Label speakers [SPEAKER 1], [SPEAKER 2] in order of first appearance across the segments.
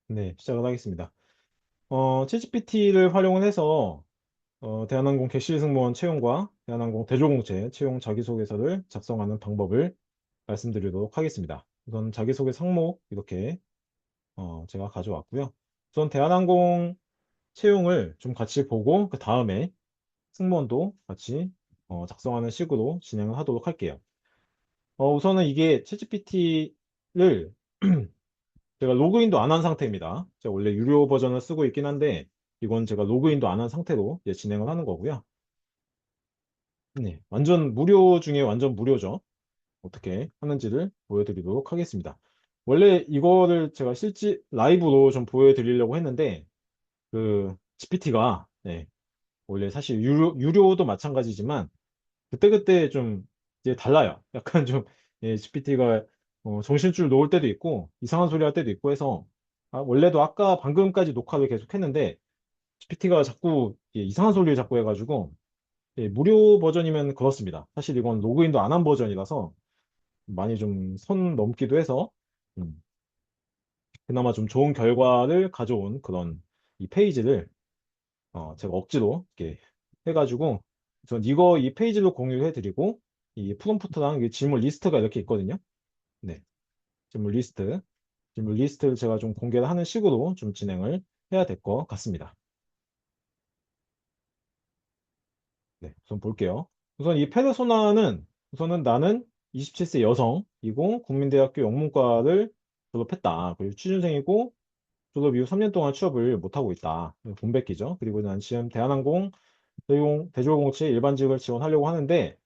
[SPEAKER 1] 네, 시작을 하겠습니다. 챗GPT를 활용을 해서 대한항공 객실 승무원 채용과 대한항공 대조공채 채용 자기소개서를 작성하는 방법을 말씀드리도록 하겠습니다. 우선 자기소개 상목 이렇게 제가 가져왔고요. 우선 대한항공 채용을 좀 같이 보고 그 다음에 승무원도 같이 작성하는 식으로 진행을 하도록 할게요. 우선은 이게 챗GPT를 제가 로그인도 안 한 상태입니다. 제가 원래 유료 버전을 쓰고 있긴 한데 이건 제가 로그인도 안 한 상태로 이제 진행을 하는 거고요. 네, 완전 무료 중에 완전 무료죠. 어떻게 하는지를 보여드리도록 하겠습니다. 원래 이거를 제가 실제 라이브로 좀 보여드리려고 했는데 그 GPT가 원래 사실 유료도 마찬가지지만 그때그때 좀 이제 달라요. 약간 좀 GPT가 정신줄 놓을 때도 있고 이상한 소리 할 때도 있고 해서 원래도 아까 방금까지 녹화를 계속 했는데 GPT가 자꾸 이상한 소리를 자꾸 해가지고 무료 버전이면 그렇습니다. 사실 이건 로그인도 안 한 버전이라서 많이 좀 선 넘기도 해서 음, 그나마 좀 좋은 결과를 가져온 그런 이 페이지를 제가 억지로 이렇게 해가지고 전 이거 이 페이지로 공유를 해드리고 이 프롬프트랑 이 질문 리스트가 이렇게 있거든요. 네, 질문 리스트, 질문 리스트를 제가 좀 공개를 하는 식으로 좀 진행을 해야 될 것 같습니다. 네, 우선 볼게요. 우선 이 페르소나는 우선은 나는 27세 여성이고 국민대학교 영문과를 졸업했다. 그리고 취준생이고 졸업 이후 3년 동안 취업을 못하고 있다. 본백기죠. 그리고 난 지금 대한항공 대조공채 일반직을 지원하려고 하는데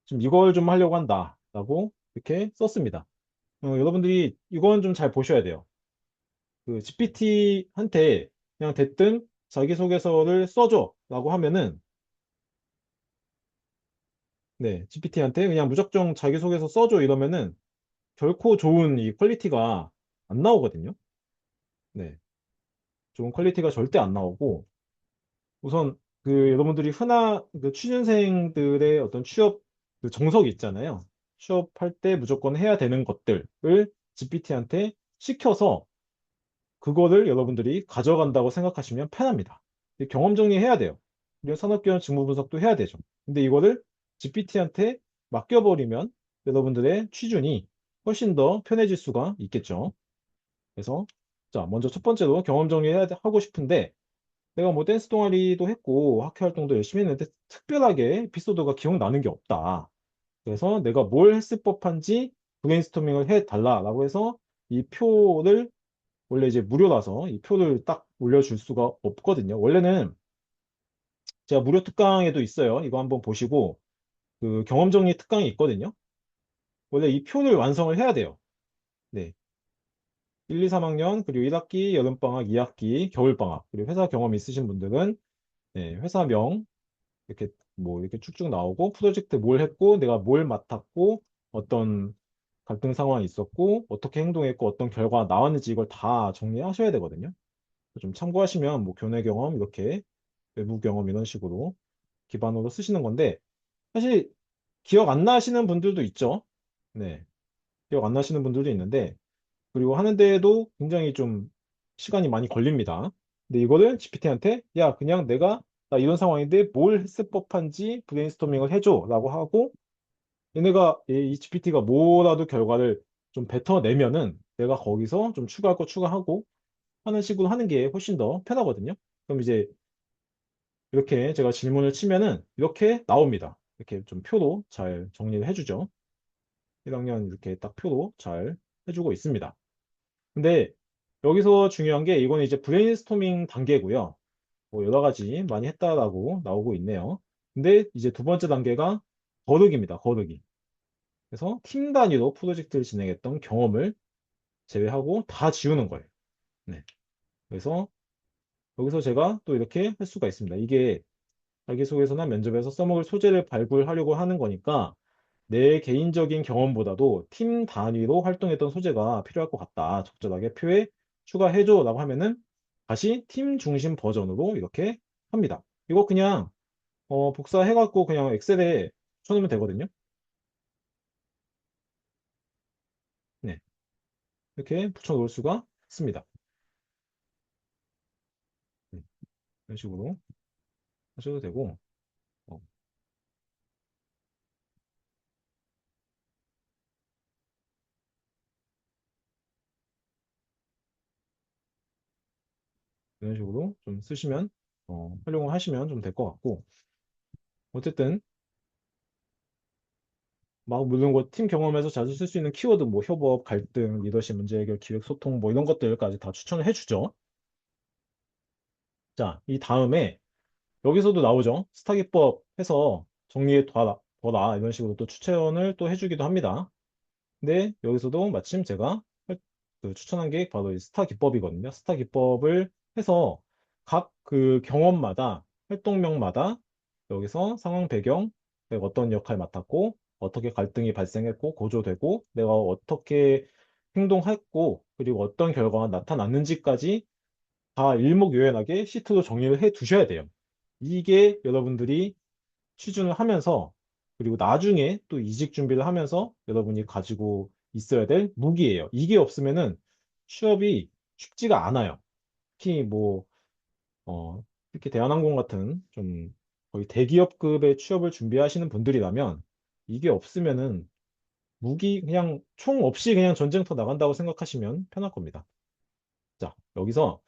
[SPEAKER 1] 지금 이걸 좀 하려고 한다. 라고 이렇게 썼습니다. 여러분들이 이건 좀 잘 보셔야 돼요. 그 GPT한테 그냥 대뜸 자기소개서를 써줘. 라고 하면은 네, GPT한테 그냥 무작정 자기소개서 써줘 이러면은 결코 좋은 이 퀄리티가 안 나오거든요. 네, 좋은 퀄리티가 절대 안 나오고 우선 그 여러분들이 흔한 그 취준생들의 어떤 취업 그 정석이 있잖아요. 취업할 때 무조건 해야 되는 것들을 GPT한테 시켜서 그거를 여러분들이 가져간다고 생각하시면 편합니다. 경험 정리해야 돼요. 그리고 산업경영 직무 분석도 해야 되죠. 근데 이거를 GPT한테 맡겨버리면 여러분들의 취준이 훨씬 더 편해질 수가 있겠죠. 그래서 자, 먼저 첫 번째로 경험 정리하고 싶은데 내가 뭐 댄스 동아리도 했고 학교 활동도 열심히 했는데 특별하게 에피소드가 기억나는 게 없다. 그래서 내가 뭘 했을 법한지 브레인스토밍을 해달라라고 해서 이 표를 원래 이제 무료라서 이 표를 딱 올려줄 수가 없거든요. 원래는 제가 무료 특강에도 있어요. 이거 한번 보시고 그 경험 정리 특강이 있거든요. 원래 이 표를 완성을 해야 돼요. 네. 1, 2, 3학년 그리고 1학기 여름방학, 2학기 겨울방학 그리고 회사 경험 있으신 분들은 회사명 이렇게 뭐 이렇게 쭉쭉 나오고 프로젝트 뭘 했고 내가 뭘 맡았고 어떤 갈등 상황이 있었고 어떻게 행동했고 어떤 결과가 나왔는지 이걸 다 정리하셔야 되거든요. 좀 참고하시면 뭐 교내 경험 이렇게 외부 경험 이런 식으로 기반으로 쓰시는 건데 사실 기억 안 나시는 분들도 있죠. 네. 기억 안 나시는 분들도 있는데 그리고 하는데도 굉장히 좀 시간이 많이 걸립니다. 근데 이거를 GPT한테 야 그냥 내가 나 이런 상황인데 뭘 했을 법한지 브레인스토밍을 해줘 라고 하고 얘네가 이 GPT가 뭐라도 결과를 좀 뱉어내면은 내가 거기서 좀 추가할 거 추가하고 하는 식으로 하는 게 훨씬 더 편하거든요. 그럼 이제 이렇게 제가 질문을 치면은 이렇게 나옵니다. 이렇게 좀 표로 잘 정리를 해주죠. 1학년 이렇게 딱 표로 잘 해주고 있습니다. 근데 여기서 중요한 게 이거는 이제 브레인스토밍 단계고요. 뭐 여러 가지 많이 했다라고 나오고 있네요. 근데 이제 두 번째 단계가 거르기입니다. 거르기. 그래서 팀 단위로 프로젝트를 진행했던 경험을 제외하고 다 지우는 거예요. 네. 그래서 여기서 제가 또 이렇게 할 수가 있습니다. 이게 자기소개서나 면접에서 써먹을 소재를 발굴하려고 하는 거니까 내 개인적인 경험보다도 팀 단위로 활동했던 소재가 필요할 것 같다. 적절하게 표에 추가해줘 라고 하면은 다시 팀 중심 버전으로 이렇게 합니다. 이거 그냥 복사해갖고 그냥 엑셀에 쳐놓으면 되거든요. 네. 이렇게 붙여놓을 수가 있습니다. 이런 식으로 하셔도 되고, 어, 이런 식으로 좀 쓰시면, 활용을 하시면 좀 될 것 같고, 어쨌든, 막 물론 뭐팀 경험에서 자주 쓸 수 있는 키워드, 뭐 협업, 갈등, 리더십, 문제 해결, 기획, 소통, 뭐 이런 것들까지 다 추천을 해주죠. 자, 이 다음에 여기서도 나오죠. 스타 기법 해서 정리해 둬라 이런 식으로 또 추천을 또 해주기도 합니다. 근데 여기서도 마침 제가 그 추천한 게 바로 이 스타 기법이거든요. 스타 기법을 해서 각 그 경험마다 활동명마다 여기서 상황 배경, 내가 어떤 역할 맡았고 어떻게 갈등이 발생했고 고조되고 내가 어떻게 행동했고 그리고 어떤 결과가 나타났는지까지 다 일목요연하게 시트로 정리를 해 두셔야 돼요. 이게 여러분들이 취준을 하면서 그리고 나중에 또 이직 준비를 하면서 여러분이 가지고 있어야 될 무기예요. 이게 없으면은 취업이 쉽지가 않아요. 특히 뭐, 특히 대한항공 같은 좀 거의 대기업급의 취업을 준비하시는 분들이라면 이게 없으면은 그냥 총 없이 그냥 전쟁터 나간다고 생각하시면 편할 겁니다. 자, 여기서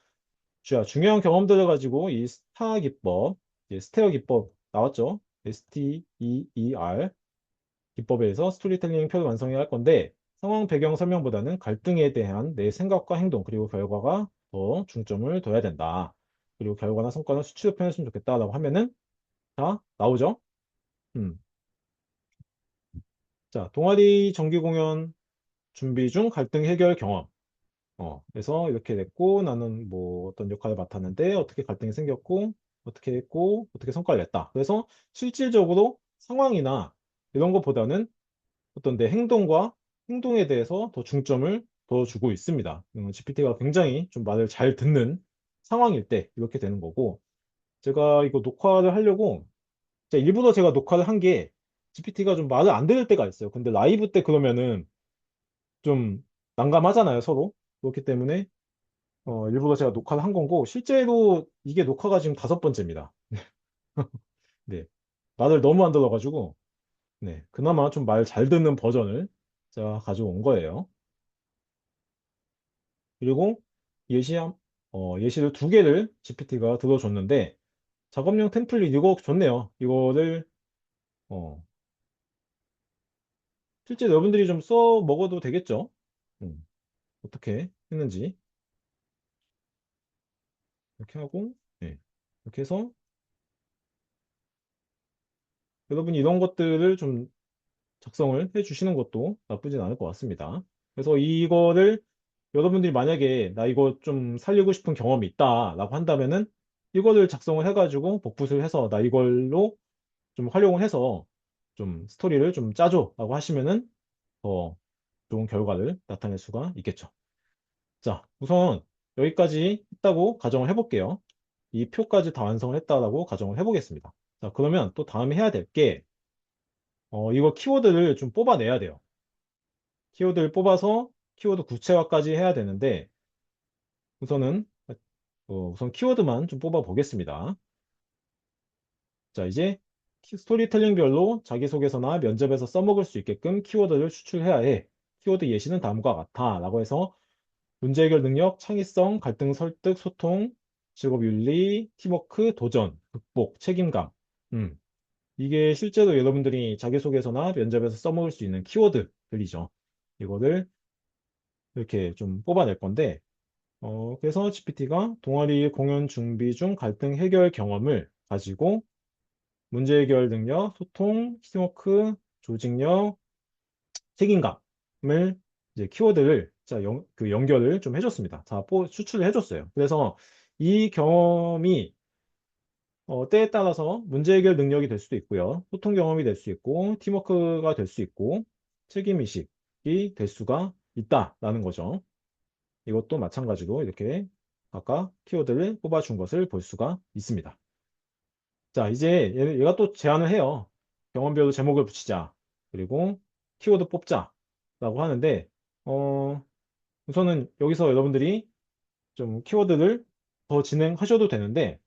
[SPEAKER 1] 중요한 경험들을 가지고 이 스타 기법, 이제 스테어 기법 나왔죠? STEER 기법에 서 스토리텔링 표를 완성해야 할 건데 상황 배경 설명보다는 갈등에 대한 내 생각과 행동 그리고 결과가 더 중점을 둬야 된다. 그리고 결과나 성과는 수치로 표현했으면 좋겠다라고 하면은 다 나오죠? 음. 자, 동아리 정기 공연 준비 중 갈등 해결 경험. 그래서 이렇게 됐고, 나는 뭐 어떤 역할을 맡았는데, 어떻게 갈등이 생겼고, 어떻게 했고, 어떻게 성과를 냈다. 그래서 실질적으로 상황이나 이런 것보다는 어떤 내 행동과 행동에 대해서 더 중점을 더 주고 있습니다. GPT가 굉장히 좀 말을 잘 듣는 상황일 때 이렇게 되는 거고, 제가 이거 녹화를 하려고, 일부러 제가 녹화를 한 게, GPT가 좀 말을 안 들을 때가 있어요. 근데 라이브 때 그러면은 좀 난감하잖아요, 서로. 그렇기 때문에 일부러 제가 녹화를 한 거고, 실제로 이게 녹화가 지금 5번째입니다. 네. 말을 너무 안 들어가지고, 네. 그나마 좀 말 잘 듣는 버전을 제가 가져온 거예요. 그리고 예시, 예시를 2개를 GPT가 들어줬는데, 작업용 템플릿 이거 좋네요. 이거를, 어, 실제 여러분들이 좀 써 먹어도 되겠죠? 음, 어떻게 했는지. 이렇게 하고, 네. 이렇게 해서 여러분이 이런 것들을 좀 작성을 해 주시는 것도 나쁘진 않을 것 같습니다. 그래서 이거를 여러분들이 만약에 나 이거 좀 살리고 싶은 경험이 있다라고 한다면은 이거를 작성을 해가지고 복붙을 해서 나 이걸로 좀 활용을 해서 좀 스토리를 좀 짜줘라고 하시면은 더 좋은 결과를 나타낼 수가 있겠죠. 자, 우선 여기까지 했다고 가정을 해볼게요. 이 표까지 다 완성을 했다라고 가정을 해보겠습니다. 자, 그러면 또 다음에 해야 될 게, 이거 키워드를 좀 뽑아내야 돼요. 키워드를 뽑아서 키워드 구체화까지 해야 되는데 우선은 우선 키워드만 좀 뽑아 보겠습니다. 자, 이제 스토리텔링별로 자기소개서나 면접에서 써먹을 수 있게끔 키워드를 추출해야 해. 키워드 예시는 다음과 같아. 라고 해서 문제 해결 능력, 창의성, 갈등 설득, 소통, 직업 윤리, 팀워크, 도전, 극복, 책임감. 음, 이게 실제로 여러분들이 자기소개서나 면접에서 써먹을 수 있는 키워드들이죠. 이거를 이렇게 좀 뽑아낼 건데 그래서 GPT가 동아리 공연 준비 중 갈등 해결 경험을 가지고 문제 해결 능력, 소통, 팀워크, 조직력, 책임감을 이제 키워드를 그 연결을 좀 해줬습니다. 자, 추출을 해줬어요. 그래서 이 경험이 때에 따라서 문제 해결 능력이 될 수도 있고요. 소통 경험이 될 수 있고, 팀워크가 될 수 있고, 책임의식이 될 수가 있다라는 거죠. 이것도 마찬가지로 이렇게 아까 키워드를 뽑아준 것을 볼 수가 있습니다. 자, 이제 얘가 또 제안을 해요. 경험별로 제목을 붙이자. 그리고 키워드 뽑자. 라고 하는데, 어, 우선은 여기서 여러분들이 좀 키워드를 더 진행하셔도 되는데,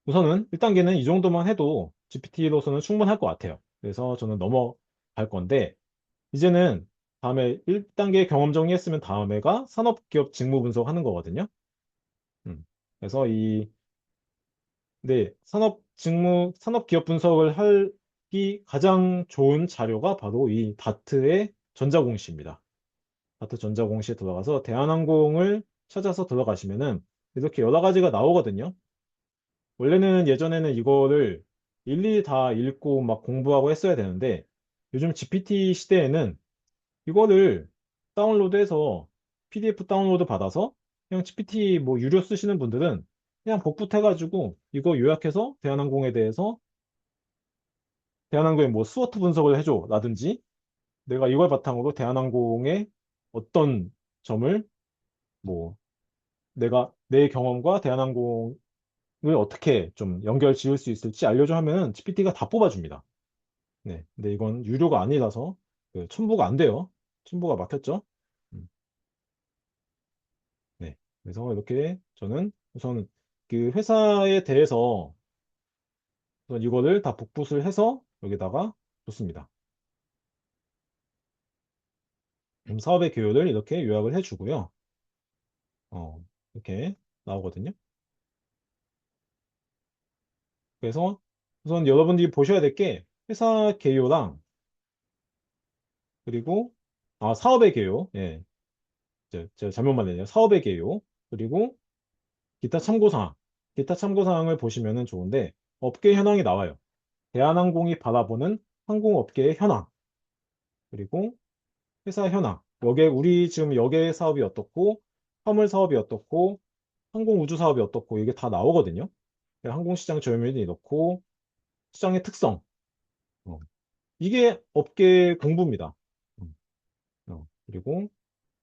[SPEAKER 1] 우선은 1단계는 이 정도만 해도 GPT로서는 충분할 것 같아요. 그래서 저는 넘어갈 건데, 이제는 다음에 1단계 경험 정리했으면 다음에가 산업기업 직무 분석하는 거거든요. 음. 그래서 네, 산업기업 분석을 하기 가장 좋은 자료가 바로 이 다트의 전자공시입니다. 다트 전자공시에 들어가서 대한항공을 찾아서 들어가시면은 이렇게 여러 가지가 나오거든요. 원래는 예전에는 이거를 일일이 다 읽고 막 공부하고 했어야 되는데 요즘 GPT 시대에는 이거를 다운로드해서 PDF 다운로드 받아서 그냥 GPT 뭐 유료 쓰시는 분들은 그냥 복붙해가지고 이거 요약해서 대한항공에 대해서 대한항공의 뭐 스워트 분석을 해줘 라든지 내가 이걸 바탕으로 대한항공의 어떤 점을 뭐 내가 내 경험과 대한항공을 어떻게 좀 연결 지을 수 있을지 알려줘 하면은 GPT가 다 뽑아줍니다. 네. 근데 이건 유료가 아니라서 그 첨부가 안 돼요. 첨부가 막혔죠. 음, 네. 그래서 이렇게 저는 우선 그 회사에 대해서 우선 이거를 다 복붙을 해서 여기다가 놓습니다. 사업의 개요를 이렇게 요약을 해주고요. 이렇게 나오거든요. 그래서 우선 여러분들이 보셔야 될 게 회사 개요랑 그리고 사업의 개요. 예. 제가 잘못 말했네요. 사업의 개요. 그리고 기타 참고사항. 기타 참고사항을 보시면 좋은데 업계 현황이 나와요. 대한항공이 바라보는 항공업계의 현황. 그리고 회사 현황. 우리 지금 여객 사업이 어떻고 화물 사업이 어떻고 항공우주 사업이 어떻고 이게 다 나오거든요. 항공시장 점유율이 이렇고 시장의 특성. 어, 이게 업계 공부입니다. 음, 그리고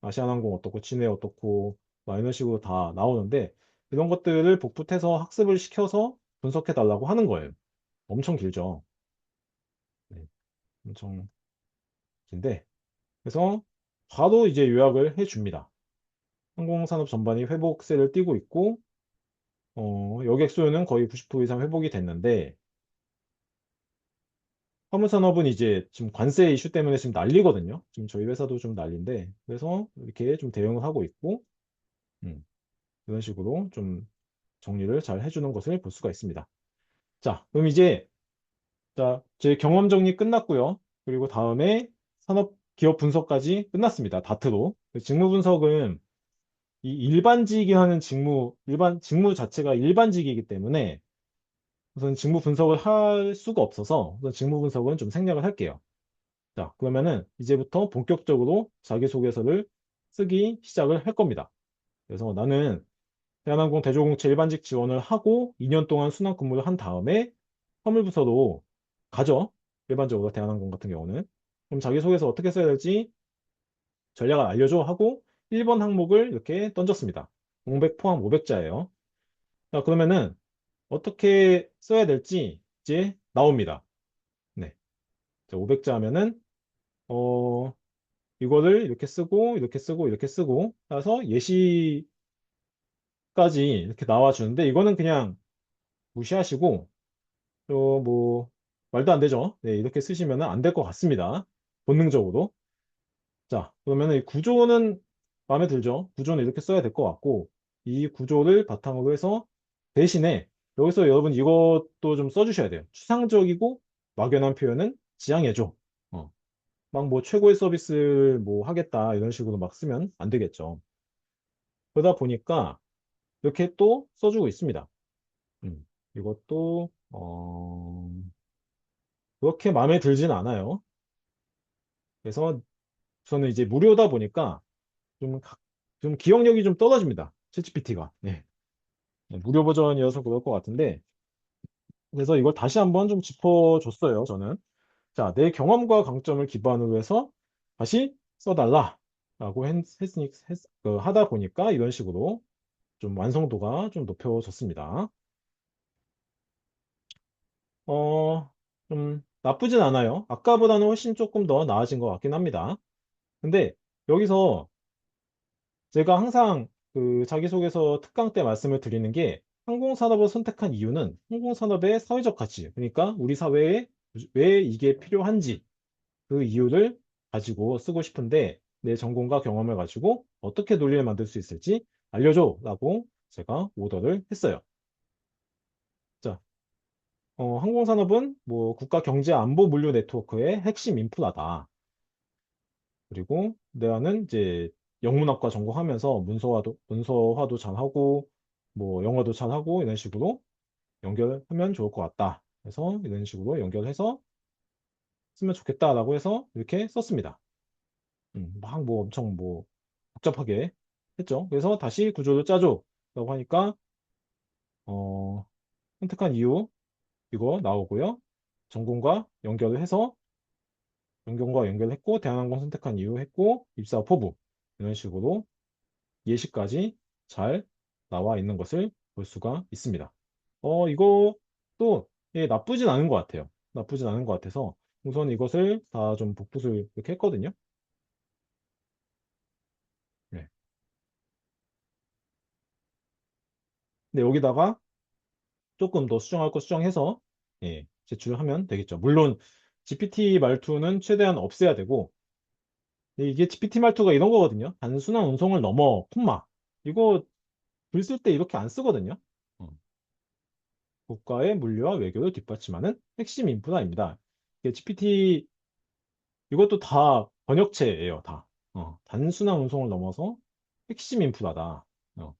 [SPEAKER 1] 아시아나항공 어떻고 진해 어떻고 막 이런 식으로 다 나오는데 이런 것들을 복붙해서 학습을 시켜서 분석해 달라고 하는 거예요. 엄청 길죠. 네, 엄청 긴데 그래서 바로 이제 요약을 해줍니다. 항공산업 전반이 회복세를 띠고 있고 여객 수요는 거의 90% 이상 회복이 됐는데 화물산업은 이제 지금 관세 이슈 때문에 지금 난리거든요. 지금 저희 회사도 좀 난리인데 그래서 이렇게 좀 대응을 하고 있고 음, 이런 식으로 좀 정리를 잘 해주는 것을 볼 수가 있습니다. 자, 그럼 이제 제 경험 정리 끝났고요. 그리고 다음에 산업 기업 분석까지 끝났습니다. 다트로. 직무 분석은 이 일반직이 하는 직무 자체가 일반직이기 때문에 우선 직무 분석을 할 수가 없어서 우선 직무 분석은 좀 생략을 할게요. 자, 그러면은 이제부터 본격적으로 자기소개서를 쓰기 시작을 할 겁니다. 그래서 나는 대한항공 대조공채 일반직 지원을 하고 2년 동안 순환 근무를 한 다음에 화물부서로 가죠. 일반적으로 대한항공 같은 경우는. 그럼 자기소개서 어떻게 써야 될지 전략을 알려줘 하고 1번 항목을 이렇게 던졌습니다. 공백 포함 500자예요. 자, 그러면은 어떻게 써야 될지 이제 나옵니다. 네. 자, 500자 하면은 어, 이거를 이렇게 쓰고 이렇게 쓰고 이렇게 쓰고 따서 예시까지 이렇게 나와주는데 이거는 그냥 무시하시고 뭐 말도 안 되죠. 네, 이렇게 쓰시면 안 될 것 같습니다. 본능적으로. 자, 그러면 이 구조는 마음에 들죠? 구조는 이렇게 써야 될 것 같고 이 구조를 바탕으로 해서 대신에 여기서 여러분 이것도 좀 써주셔야 돼요. 추상적이고 막연한 표현은 지양해줘. 어, 막 뭐 최고의 서비스를 뭐 하겠다 이런 식으로 막 쓰면 안 되겠죠. 그러다 보니까 이렇게 또 써주고 있습니다. 이것도 그렇게 마음에 들진 않아요. 그래서 저는 이제 무료다 보니까 좀, 좀 기억력이 좀 떨어집니다. 챗GPT가. 네. 네, 무료 버전이어서 그럴 것 같은데 그래서 이걸 다시 한번 좀 짚어줬어요. 저는. 자, 내 경험과 강점을 기반으로 해서 다시 써달라 라고 하다 보니까 이런 식으로 좀 완성도가 좀 높여졌습니다. 어, 좀 나쁘진 않아요. 아까보다는 훨씬 조금 더 나아진 것 같긴 합니다. 근데 여기서 제가 항상 그 자기소개서 특강 때 말씀을 드리는 게 항공산업을 선택한 이유는 항공산업의 사회적 가치, 그러니까 우리 사회에 왜 이게 필요한지 그 이유를 가지고 쓰고 싶은데 내 전공과 경험을 가지고 어떻게 논리를 만들 수 있을지 알려줘 라고 제가 오더를 했어요. 자, 항공산업은 뭐 국가 경제 안보 물류 네트워크의 핵심 인프라다. 그리고 내가는 이제 영문학과 전공하면서 문서화도 잘하고 뭐 영어도 잘하고 이런 식으로 연결하면 좋을 것 같다. 그래서 이런 식으로 연결해서 쓰면 좋겠다라고 해서 이렇게 썼습니다. 막 뭐 엄청 뭐 복잡하게 했죠. 그래서 다시 구조를 짜줘 라고 하니까 어, 선택한 이유 이거 나오고요. 전공과 연결을 해서 전공과 연결했고 대한항공 선택한 이유 했고 입사 포부 이런 식으로 예시까지 잘 나와 있는 것을 볼 수가 있습니다. 이것도 예, 나쁘진 않은 것 같아요. 나쁘진 않은 것 같아서 우선 이것을 다 좀 복붙을 이렇게 했거든요. 네. 근데 여기다가 조금 더 수정할 거 수정해서 예, 제출하면 되겠죠. 물론 GPT 말투는 최대한 없애야 되고 이게 GPT 말투가 이런 거거든요. 단순한 운송을 넘어 콤마 이거 글 쓸 때 이렇게 안 쓰거든요. 어, 국가의 물류와 외교를 뒷받침하는 핵심 인프라입니다. 이게 GPT 이것도 다 번역체예요, 다. 단순한 운송을 넘어서 핵심 인프라다. 어,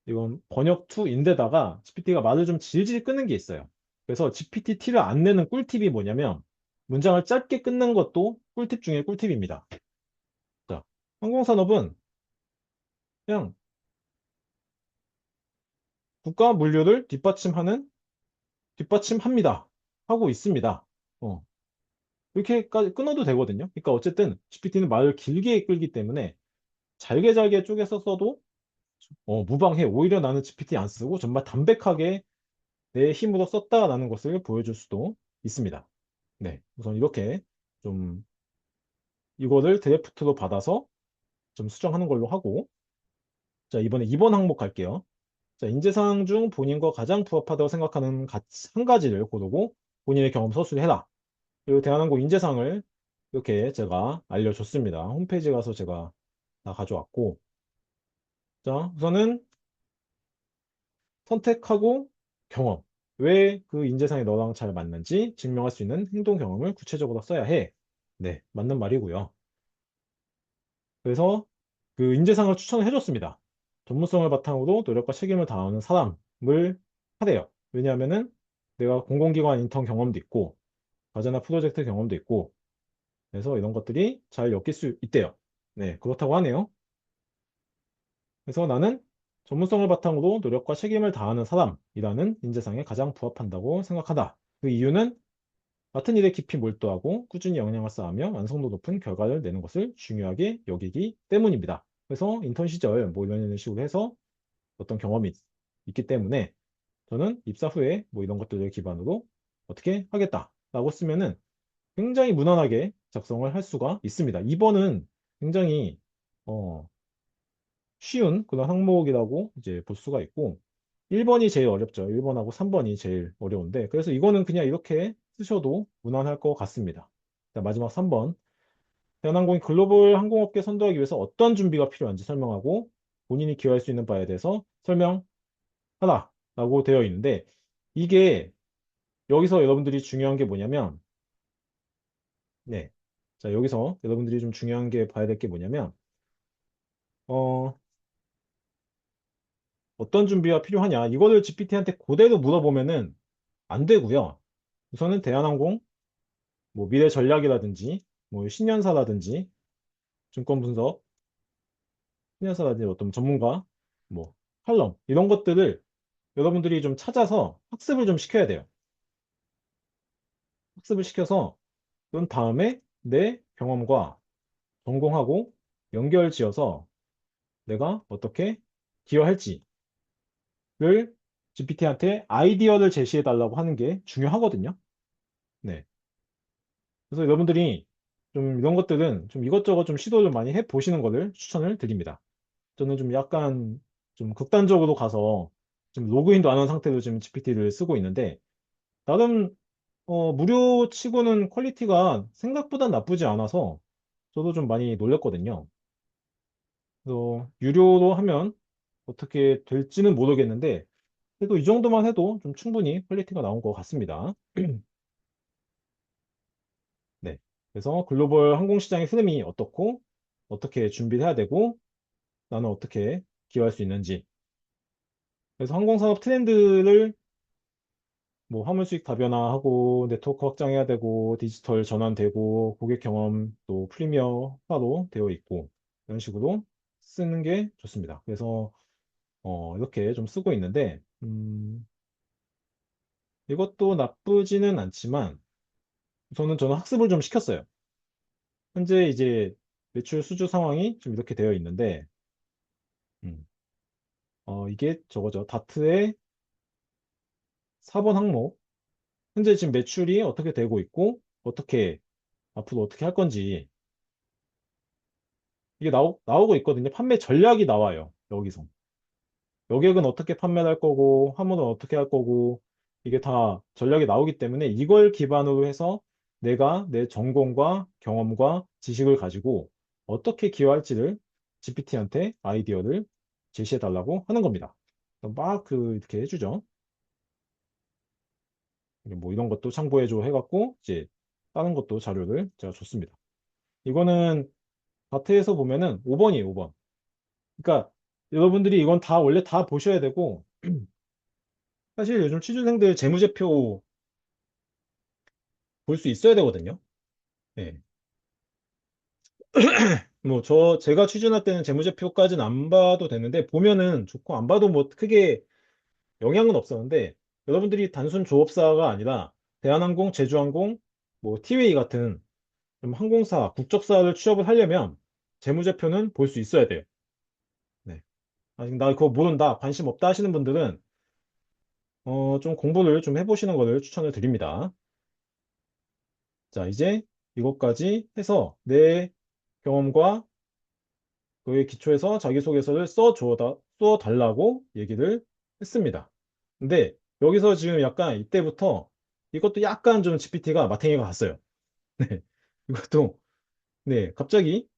[SPEAKER 1] 이건 번역 투인데다가 GPT가 말을 좀 질질 끄는 게 있어요. 그래서 GPT 티를 안 내는 꿀팁이 뭐냐면 문장을 짧게 끊는 것도 꿀팁 중에 꿀팁입니다. 자, 항공산업은 그냥 국가 물류를 뒷받침합니다. 하고 있습니다. 어, 이렇게까지 끊어도 되거든요. 그러니까 어쨌든 GPT는 말을 길게 끌기 때문에 잘게 잘게 쪼개서 써도 무방해. 오히려 나는 GPT 안 쓰고 정말 담백하게 내 힘으로 썼다라는 것을 보여줄 수도 있습니다. 네, 우선 이렇게 좀 이거를 드래프트로 받아서 좀 수정하는 걸로 하고 자, 이번에 2번 항목 갈게요. 자, 인재사항 중 본인과 가장 부합하다고 생각하는 한 가지를 고르고 본인의 경험 서술을 해라. 그리고 대한항공 인재사항을 이렇게 제가 알려줬습니다. 홈페이지 가서 제가 다 가져왔고 자, 우선은 선택하고 경험. 왜 그 인재상이 너랑 잘 맞는지 증명할 수 있는 행동 경험을 구체적으로 써야 해. 네, 맞는 말이고요. 그래서 그 인재상을 추천을 해줬습니다. 전문성을 바탕으로 노력과 책임을 다하는 사람을 하래요. 왜냐하면은 내가 공공기관 인턴 경험도 있고, 과제나 프로젝트 경험도 있고, 그래서 이런 것들이 잘 엮일 수 있대요. 네, 그렇다고 하네요. 그래서 나는 전문성을 바탕으로 노력과 책임을 다하는 사람이라는 인재상에 가장 부합한다고 생각한다. 그 이유는 같은 일에 깊이 몰두하고 꾸준히 역량을 쌓으며 완성도 높은 결과를 내는 것을 중요하게 여기기 때문입니다. 그래서 인턴 시절 뭐 이런 식으로 해서 어떤 경험이 있기 때문에 저는 입사 후에 뭐 이런 것들을 기반으로 어떻게 하겠다라고 쓰면은 굉장히 무난하게 작성을 할 수가 있습니다. 2번은 굉장히 어, 쉬운 그런 항목이라고 이제 볼 수가 있고 1번이 제일 어렵죠. 1번하고 3번이 제일 어려운데 그래서 이거는 그냥 이렇게 쓰셔도 무난할 것 같습니다. 자, 마지막 3번. 대한항공이 글로벌 항공업계 선도하기 위해서 어떤 준비가 필요한지 설명하고 본인이 기여할 수 있는 바에 대해서 설명하라라고 되어 있는데 이게 여기서 여러분들이 중요한 게 뭐냐면 네. 자, 여기서 여러분들이 좀 중요한 게 봐야 될 게 뭐냐면 어, 어떤 준비가 필요하냐 이거를 GPT한테 그대로 물어보면은 안 되고요. 우선은 대한항공, 뭐 미래 전략이라든지, 뭐 신년사라든지, 증권 분석, 신년사라든지 어떤 전문가, 뭐 칼럼 이런 것들을 여러분들이 좀 찾아서 학습을 좀 시켜야 돼요. 학습을 시켜서 그런 다음에 내 경험과 전공하고 연결 지어서 내가 어떻게 기여할지를 GPT한테 아이디어를 제시해 달라고 하는 게 중요하거든요. 네. 그래서 여러분들이 좀 이런 것들은 좀 이것저것 좀 시도를 많이 해 보시는 거를 추천을 드립니다. 저는 좀 약간 좀 극단적으로 가서 지금 로그인도 안 한 상태로 지금 GPT를 쓰고 있는데, 나름, 무료 치고는 퀄리티가 생각보다 나쁘지 않아서 저도 좀 많이 놀랬거든요. 그래서 유료로 하면 어떻게 될지는 모르겠는데, 그래도 이 정도만 해도 좀 충분히 퀄리티가 나온 것 같습니다. 네. 그래서 글로벌 항공시장의 흐름이 어떻고, 어떻게 준비를 해야 되고, 나는 어떻게 기여할 수 있는지. 그래서 항공산업 트렌드를 뭐 화물 수익 다변화하고, 네트워크 확장해야 되고, 디지털 전환되고, 고객 경험 또 프리미어화로 되어 있고, 이런 식으로 쓰는 게 좋습니다. 그래서 이렇게 좀 쓰고 있는데, 이것도 나쁘지는 않지만, 저는 학습을 좀 시켰어요. 현재 이제 매출 수주 상황이 좀 이렇게 되어 있는데, 음, 이게 저거죠. 다트의 4번 항목. 현재 지금 매출이 어떻게 되고 있고, 어떻게, 앞으로 어떻게 할 건지, 이게 나오고 있거든요. 판매 전략이 나와요. 여기서. 여객은 어떻게 판매를 할 거고, 화물은 어떻게 할 거고, 이게 다 전략이 나오기 때문에 이걸 기반으로 해서 내가 내 전공과 경험과 지식을 가지고 어떻게 기여할지를 GPT한테 아이디어를 제시해 달라고 하는 겁니다. 막 이렇게 해주죠. 뭐 이런 것도 참고해줘 해갖고 이제 다른 것도 자료를 제가 줬습니다. 이거는 마트에서 보면은 5번이에요, 5번. 그러니까 여러분들이 이건 다 원래 다 보셔야 되고 사실 요즘 취준생들 재무제표 볼 수 있어야 되거든요. 예. 뭐 제가 취준할 때는 재무제표까지는 안 봐도 되는데 보면은 좋고 안 봐도 뭐 크게 영향은 없었는데 여러분들이 단순 조업사가 아니라 대한항공, 제주항공, 뭐 티웨이 같은 좀 항공사, 국적사를 취업을 하려면 재무제표는 볼 수 있어야 돼요. 네. 아직 나 그거 모른다, 관심 없다 하시는 분들은 좀 공부를 좀 해보시는 것을 추천을 드립니다. 자, 이제 이것까지 해서 내 경험과 그에 기초해서 자기소개서를 써달라고 얘기를 했습니다. 근데 여기서 지금 약간 이때부터 이것도 약간 좀 GPT가 마탱이가 갔어요. 네. 이것도, 네, 갑자기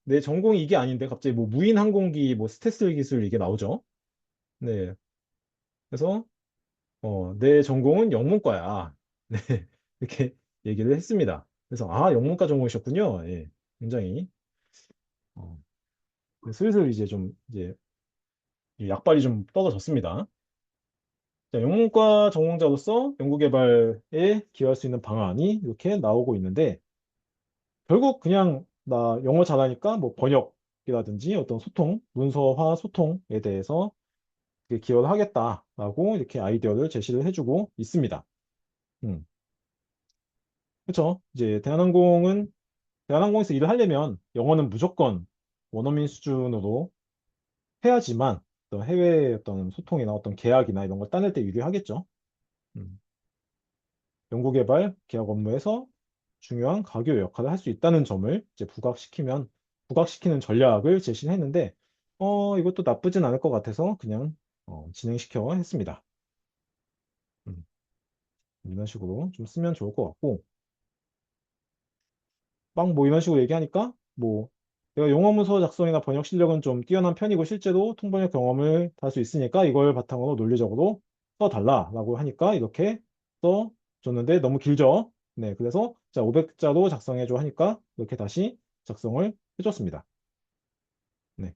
[SPEAKER 1] 내 전공이 이게 아닌데 갑자기 뭐 무인 항공기 뭐 스텔스 기술 이게 나오죠. 네. 그래서, 내 전공은 영문과야. 네. 이렇게 얘기를 했습니다. 그래서, 아, 영문과 전공이셨군요. 예. 굉장히, 어, 슬슬 이제 좀, 이제 이 약발이 좀 떨어졌습니다. 자, 영문과 전공자로서 연구개발에 기여할 수 있는 방안이 이렇게 나오고 있는데, 결국 그냥 나 영어 잘하니까 뭐 번역이라든지 어떤 소통, 문서화 소통에 대해서 기여를 하겠다라고 이렇게 아이디어를 제시를 해주고 있습니다. 음, 그렇죠. 이제 대한항공에서 일을 하려면 영어는 무조건 원어민 수준으로 해야지만 어떤 해외 어떤 소통이나 어떤 계약이나 이런 걸 따낼 때 유리하겠죠. 음, 연구개발, 계약 업무에서 중요한 가교 역할을 할 수 있다는 점을 이제 부각시키는 전략을 제시했는데, 이것도 나쁘진 않을 것 같아서 그냥 진행시켜 했습니다. 음, 이런 식으로 좀 쓰면 좋을 것 같고, 막 뭐 이런 식으로 얘기하니까, 뭐, 내가 영어문서 작성이나 번역 실력은 좀 뛰어난 편이고, 실제로 통번역 경험을 달 수 있으니까 이걸 바탕으로 논리적으로 써달라라고 하니까 이렇게 써줬는데 너무 길죠? 네, 그래서 자, 500자로 작성해줘 하니까 이렇게 다시 작성을 해줬습니다. 네,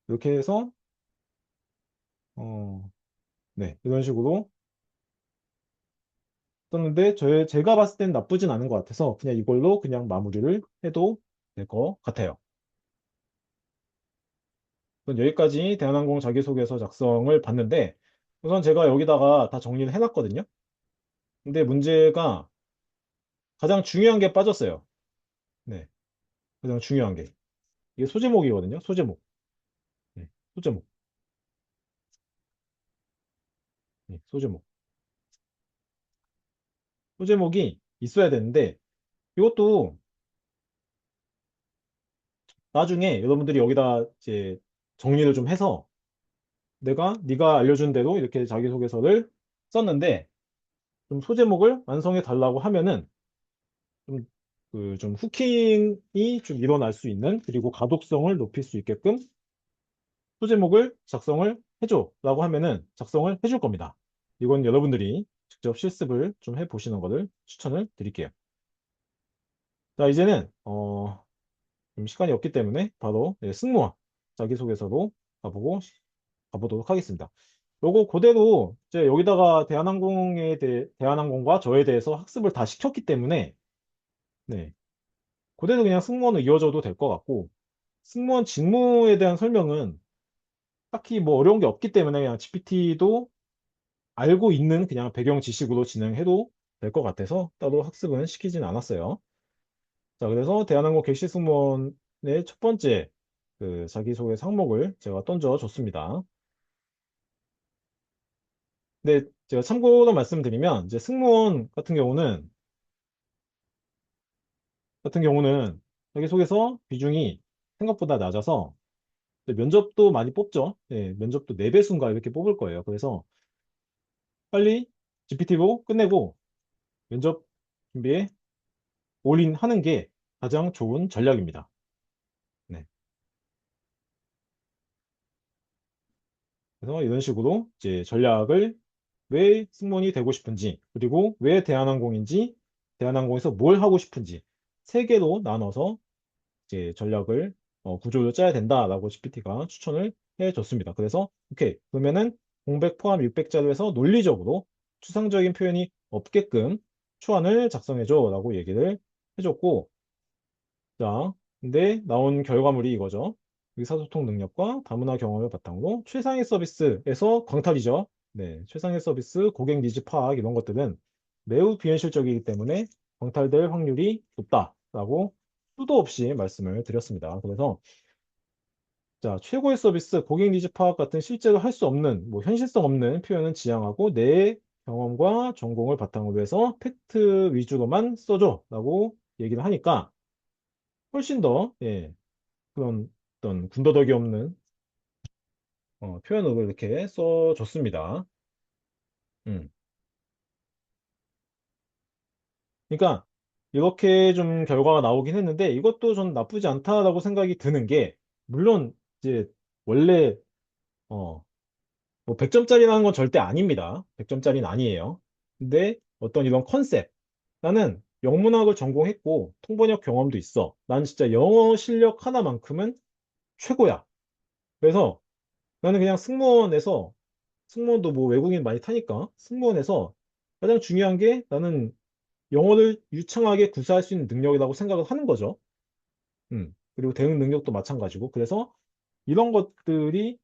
[SPEAKER 1] 이렇게 해서, 어, 네, 이런 식으로 썼는데, 제가 봤을 땐 나쁘진 않은 것 같아서 그냥 이걸로 그냥 마무리를 해도 될 것 같아요. 그럼 여기까지 대한항공 자기소개서 작성을 봤는데 우선 제가 여기다가 다 정리를 해놨거든요. 근데 문제가 가장 중요한 게 빠졌어요. 네, 가장 중요한 게 이게 소제목이거든요. 소제목. 네, 소제목. 네, 소제목. 소제목이 있어야 되는데 이것도 나중에 여러분들이 여기다 이제 정리를 좀 해서 네가 알려준 대로 이렇게 자기소개서를 썼는데 좀 소제목을 완성해 달라고 하면은 좀 좀 후킹이 좀 일어날 수 있는 그리고 가독성을 높일 수 있게끔 소제목을 작성을 해줘라고 하면은 작성을 해줄 겁니다. 이건 여러분들이 직접 실습을 좀 해보시는 것을 추천을 드릴게요. 자, 이제는 좀 시간이 없기 때문에 바로 승무원 자기소개서로 가보도록 하겠습니다. 요거 그대로 이제 여기다가 대한항공과 저에 대해서 학습을 다 시켰기 때문에 네, 그대로 그냥 승무원을 이어져도 될 것 같고 승무원 직무에 대한 설명은 딱히 뭐 어려운 게 없기 때문에 그냥 GPT도 알고 있는 그냥 배경 지식으로 진행해도 될 것 같아서 따로 학습은 시키진 않았어요. 자, 그래서 대한항공 객실 승무원의 첫 번째 그 자기소개 항목을 제가 던져줬습니다. 근데 제가 참고로 말씀드리면 이제 승무원 같은 경우는 자기소개서 비중이 생각보다 낮아서 면접도 많이 뽑죠. 예, 면접도 4배수인가 이렇게 뽑을 거예요. 그래서 빨리 GPT로 끝내고 면접 준비에 올인하는 게 가장 좋은 전략입니다. 네. 그래서 이런 식으로 이제 전략을 왜 승무원이 되고 싶은지, 그리고 왜 대한항공인지, 대한항공에서 뭘 하고 싶은지 세 개로 나눠서 이제 전략을 구조를 짜야 된다라고 GPT가 추천을 해줬습니다. 그래서 오케이 그러면은 공백 포함 600자료에서 논리적으로 추상적인 표현이 없게끔 초안을 작성해줘라고 얘기를 해줬고 자 근데 나온 결과물이 이거죠. 의사소통 능력과 다문화 경험을 바탕으로 최상의 서비스에서 광탈이죠. 네, 최상의 서비스, 고객 니즈 파악 이런 것들은 매우 비현실적이기 때문에 광탈될 확률이 높다라고 수도 없이 말씀을 드렸습니다. 그래서 자, 최고의 서비스, 고객 니즈 파악 같은 실제로 할 수 없는, 뭐 현실성 없는 표현은 지양하고 내 경험과 전공을 바탕으로 해서 팩트 위주로만 써줘라고 얘기를 하니까 훨씬 더 예, 그런 어떤 군더더기 없는 표현으로 이렇게 써줬습니다. 음. 그러니까 이렇게 좀 결과가 나오긴 했는데 이것도 전 나쁘지 않다라고 생각이 드는 게 물론 이제 원래 어, 뭐 100점짜리라는 건 절대 아닙니다. 100점짜리는 아니에요. 근데 어떤 이런 컨셉 나는 영문학을 전공했고 통번역 경험도 있어. 난 진짜 영어 실력 하나만큼은 최고야. 그래서 나는 그냥 승무원도 뭐 외국인 많이 타니까 승무원에서 가장 중요한 게 나는 영어를 유창하게 구사할 수 있는 능력이라고 생각을 하는 거죠. 그리고 대응 능력도 마찬가지고. 그래서 이런 것들이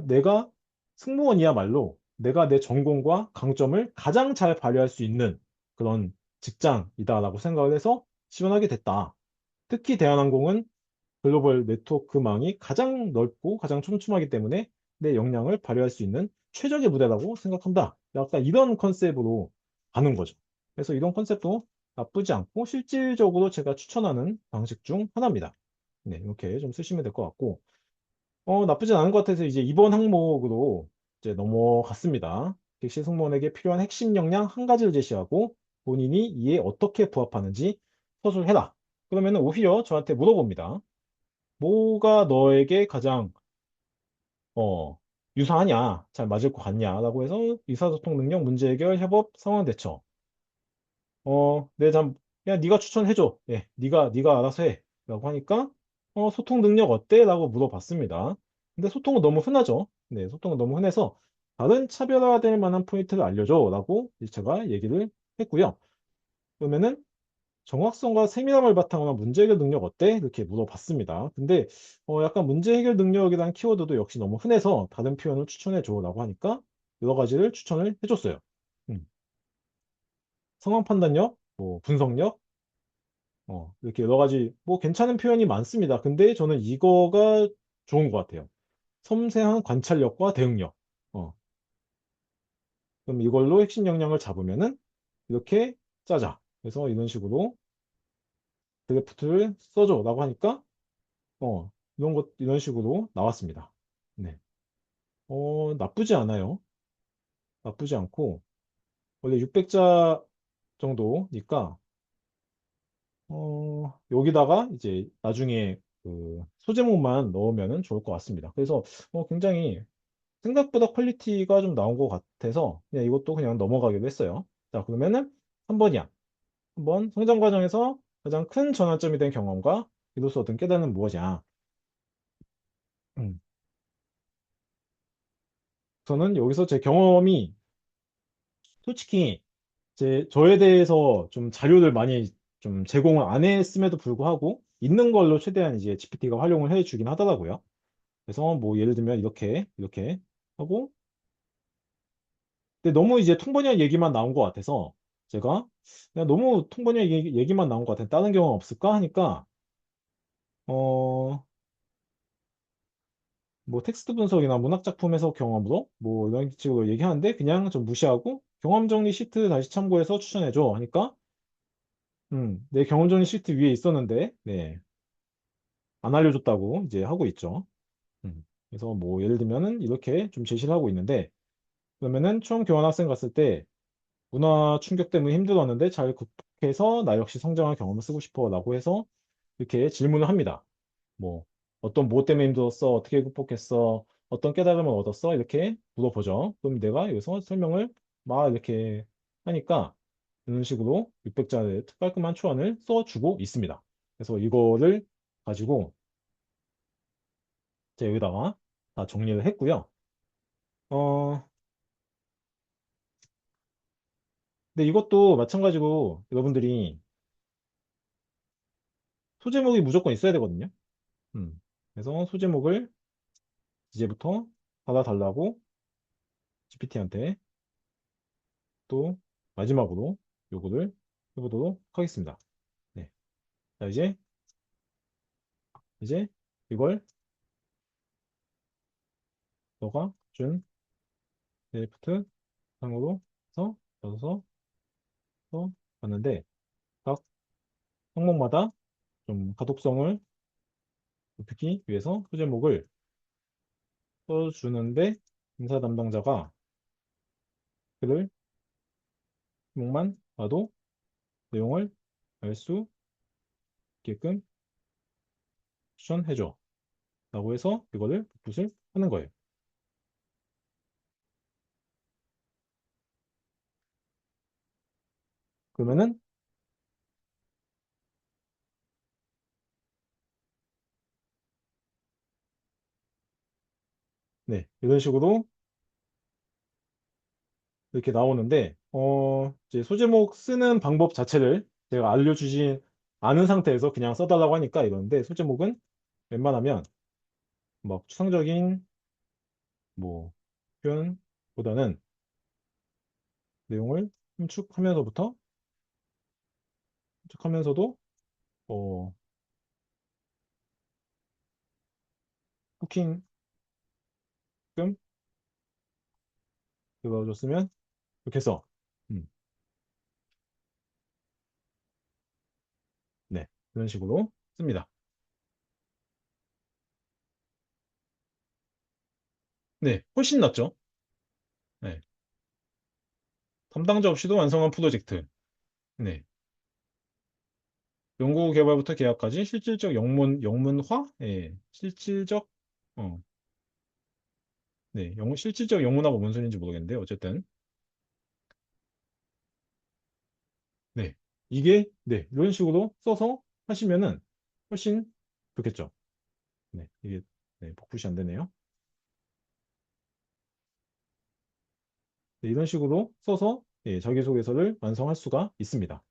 [SPEAKER 1] 내가 승무원이야말로 내가 내 전공과 강점을 가장 잘 발휘할 수 있는 그런 직장이다라고 생각을 해서 지원하게 됐다. 특히 대한항공은 글로벌 네트워크망이 가장 넓고 가장 촘촘하기 때문에 내 역량을 발휘할 수 있는 최적의 무대라고 생각한다. 약간 이런 컨셉으로 가는 거죠. 그래서 이런 컨셉도 나쁘지 않고 실질적으로 제가 추천하는 방식 중 하나입니다. 네, 이렇게 좀 쓰시면 될 것 같고, 나쁘진 않은 것 같아서 이제 이번 항목으로 이제 넘어갔습니다. 객실 승무원에게 필요한 핵심 역량 한 가지를 제시하고 본인이 이에 어떻게 부합하는지 서술해라. 그러면 오히려 저한테 물어봅니다. 뭐가 너에게 가장 어, 유사하냐, 잘 맞을 것 같냐라고 해서 의사소통 능력, 문제 해결, 협업, 상황 대처. 야, 네가 추천해줘. 예, 네가 알아서 해. 라고 하니까 소통 능력 어때? 라고 물어봤습니다. 근데 소통은 너무 흔하죠. 네, 소통은 너무 흔해서 다른 차별화될 만한 포인트를 알려줘. 라고 제가 얘기를 했고요. 그러면은 정확성과 세밀함을 바탕으로 한 문제 해결 능력 어때? 이렇게 물어봤습니다. 근데 약간 문제 해결 능력이라는 키워드도 역시 너무 흔해서 다른 표현을 추천해 줘라고 하니까 여러 가지를 추천을 해줬어요. 음, 상황 판단력, 뭐 분석력, 이렇게 여러 가지 뭐 괜찮은 표현이 많습니다. 근데 저는 이거가 좋은 것 같아요. 섬세한 관찰력과 대응력. 어, 그럼 이걸로 핵심 역량을 잡으면은 이렇게 짜자. 그래서 이런 식으로 드래프트를 써줘라고 하니까 이런 식으로 나왔습니다. 네. 나쁘지 않아요. 나쁘지 않고 원래 600자 정도니까 여기다가 이제 나중에 그 소제목만 넣으면 좋을 것 같습니다. 그래서 굉장히 생각보다 퀄리티가 좀 나온 것 같아서 그냥 이것도 그냥 넘어가기로 했어요. 자, 그러면은 3번이야. 3번 성장 과정에서 가장 큰 전환점이 된 경험과 이로써 얻은 깨달음은 무엇이냐? 음, 저는 여기서 제 경험이 솔직히 저에 대해서 좀 자료를 많이 좀 제공을 안 했음에도 불구하고 있는 걸로 최대한 이제 GPT가 활용을 해주긴 하더라고요. 그래서 뭐 예를 들면 이렇게 하고 근데 너무 이제 통번역 얘기만 나온 것 같아서 제가 그냥 너무 통번역 얘기만 나온 것 같아. 다른 경험 없을까 하니까 어 뭐 텍스트 분석이나 문학 작품 해석 경험으로 뭐 이런 식으로 얘기하는데 그냥 좀 무시하고 경험 정리 시트 다시 참고해서 추천해줘 하니까 내 경험 정리 시트 위에 있었는데 네, 안 알려줬다고 이제 하고 있죠. 그래서 뭐 예를 들면은 이렇게 좀 제시를 하고 있는데 그러면은 처음 교환학생 갔을 때 문화 충격 때문에 힘들었는데 잘 극복해서 나 역시 성장한 경험을 쓰고 싶어 라고 해서 이렇게 질문을 합니다. 뭐 어떤 뭐 때문에 힘들었어? 어떻게 극복했어? 어떤 깨달음을 얻었어? 이렇게 물어보죠. 그럼 내가 여기서 설명을 막 이렇게 하니까 이런 식으로 600자의 깔끔한 초안을 써주고 있습니다. 그래서 이거를 가지고 제가 여기다가 다 정리를 했고요. 어, 근데 이것도 마찬가지로 여러분들이 소제목이 무조건 있어야 되거든요. 음. 그래서 소제목을 이제부터 달아달라고 GPT한테 또 마지막으로 요거를 해보도록 하겠습니다. 네. 자, 이제 이걸 너가 준 드래프트 상으로 해서 넣어서 또 봤는데 각 항목마다 좀 가독성을 높이기 위해서 소제목을 써주는데 인사 담당자가 그를 제목만 봐도 내용을 알 수 있게끔 추천해줘 라고 해서 이거를 복붙을 하는 거예요. 그러면은 네, 이런 식으로 이렇게 나오는데 이제 소제목 쓰는 방법 자체를 제가 알려주진 않은 상태에서 그냥 써달라고 하니까 이러는데 소제목은 웬만하면 막 추상적인 뭐 표현보다는 내용을 함축하면서도 어, 후킹 끔 들어줬으면 좋겠어. 음, 네, 이런 식으로 씁니다. 네, 훨씬 낫죠. 네, 담당자 없이도 완성한 프로젝트. 네, 연구 개발부터 계약까지 실질적 영문화? 예, 실질적, 어, 네, 실질적 영문화가 뭔 소리인지 모르겠는데, 어쨌든, 네, 네, 이런 식으로 써서 하시면은 훨씬 좋겠죠. 네, 이게, 네, 복붙이 안 되네요. 네, 이런 식으로 써서, 예, 자기소개서를 완성할 수가 있습니다.